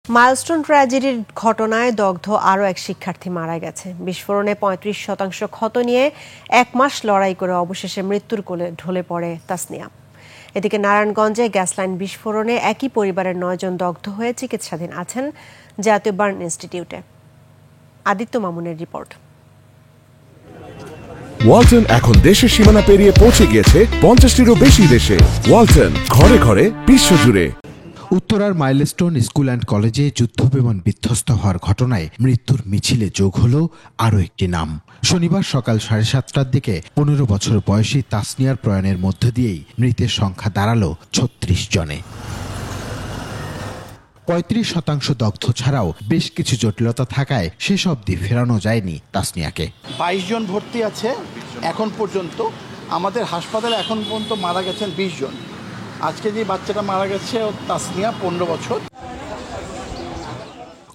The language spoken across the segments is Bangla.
মাইলস্টোন ট্র্যাজেডির ঘটনায় দগ্ধ আরও এক শিক্ষার্থী মারা গেছে। বিস্ফোরণে ৩৫% ক্ষত নিয়ে ১ মাস লড়াই করে অবশেষে মৃত্যুর কোলে ঢলে পড়ে তাসনিয়া। এদিকে নারায়ণগঞ্জে গ্যাস লাইন বিস্ফোরণে একই পরিবারের ৯ জন দগ্ধ হয়ে চিকিৎসাধীন আছেন জাতীয় বার্ন ইনস্টিটিউটে। আদিত্য মামুনের রিপোর্ট। ওয়ালটন এখন দেশের সীমানা পেরিয়ে পৌঁছে গিয়েছে ৫০টিরও বেশি দেশে। ওয়ালটন, ঘরে ঘরে বিশ্বজুড়ে। উত্তরার মাইলস্টোন স্কুল অ্যান্ড কলেজে যুদ্ধবিমান বিধ্বস্ত হওয়ার ঘটনায় মৃত্যুর মিছিলে যোগ হলো আরও একটি নাম। শনিবার সকাল 7:30টার দিকে ১৫ বছর বয়সী তাসনিয়ার প্রয়াণের মধ্য দিয়েই মৃতের সংখ্যা দাঁড়ালো ৩৬ জনে। ৩৫% দগ্ধ ছাড়াও বেশ কিছু জটিলতা থাকায় শেষ অবধি ফেরানো যায়নি তাসনিয়াকে। ২২ জন ভর্তি আছে এখন পর্যন্ত। আমাদের হাসপাতালে এখন পর্যন্ত মারা গেছেন ২০ জন। আজকে যে বাচ্চাটা মারা গেছে তাসনিয়া, ১৫ বছর।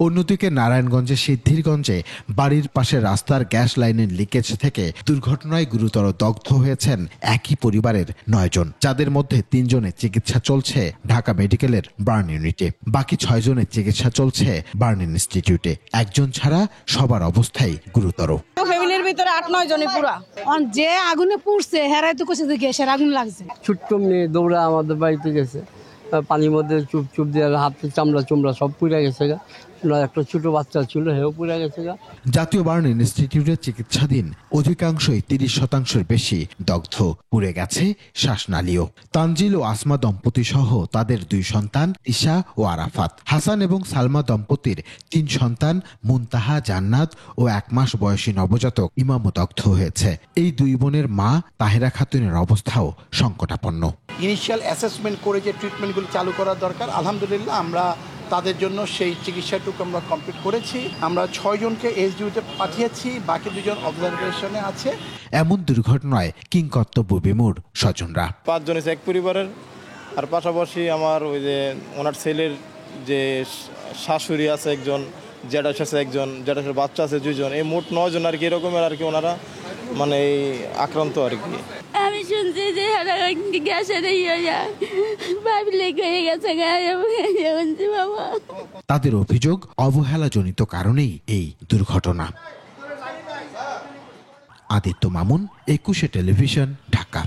অন্যদিকে নারায়ণগঞ্জের সিদ্ধিরগঞ্জে বাড়ির পাশে রাস্তার গ্যাস লাইনের লিকেজ থেকে দুর্ঘটনায় গুরুতর দগ্ধ হয়েছেন একই পরিবারের ৯ জন, যাদের মধ্যে ৩ জনের চিকিৎসা চলছে ঢাকা মেডিকেলের বার্ন ইউনিটে। বাকি ৬ জনের চিকিৎসা চলছে বার্ন ইনস্টিটিউটে। একজন ছাড়া সবার অবস্থাই গুরুতর। ফ্যামিলির ভিতরে ৮-৯ জনে পুরা যে আগুনে পুড়ছে হেরাই তো কোথায় গ্যাসের আগুন লাগছে। ছোট্ট মেয়ে দৌড়া আমাদের বাড়িতে গেছে, পানির মধ্যে চুপ দিয়ে হাতে চামড়া সব পুড়ে গেছে। একটা ছোট বাচ্চা ছিল, হেও পুড়ে গেছে। জাতীয় বার্ন ইনস্টিটিউটে চিকিৎসাধীন অধিকাংশই ৩০% বেশি দগ্ধ, পুড়ে গেছে শ্বাসনালীও। তানজিল ও আসমা দম্পতি সহ তাদের 2 সন্তান তিশা ও আরাফাত, হাসান এবং সালমা দম্পতির 3 সন্তান মুনতাহা, জান্নাত ও 1 মাস বয়সী নবজাতক ইমামও দগ্ধ হয়েছে। এই 2 বোনের মা তাহেরা খাতুনের অবস্থাও সংকটাপন্ন। ইনিশিয়াল অ্যাসেসমেন্ট করে যে ট্রিটমেন্টগুলো চালু করার দরকার, আলহামদুলিল্লাহ আমরা তাদের জন্য সেই চিকিৎসাটুকু আমরা কমপ্লিট করেছি। আমরা 6 জনকে এসডিইউতে পাঠিয়েছি, বাকি 2 জন অবজারভেশনে আছে। এমন দুর্ঘটনায় কিংকর্তব্য বিমূঢ় স্বজনরা। 5 জন এক পরিবারের, আর পাশাপাশি আমার ওই যে ওনার ছেলের যে শাশুড়ি আছে একজন, জ্যাঠাশ আছে একজন, জ্যাঠাশের বাচ্চা আছে 2 জন, এই মোট 9 জন আর কি এরকমের আর কি ওনারা মানে এই আক্রান্ত আর কি। আমি শুনছি যে গ্যাসের তাদের অভিযোগ অবহেলাজনিত কারণেই এই দুর্ঘটনা। আদিত্য মামুন, 21 টেলিভিশন, ঢাকা।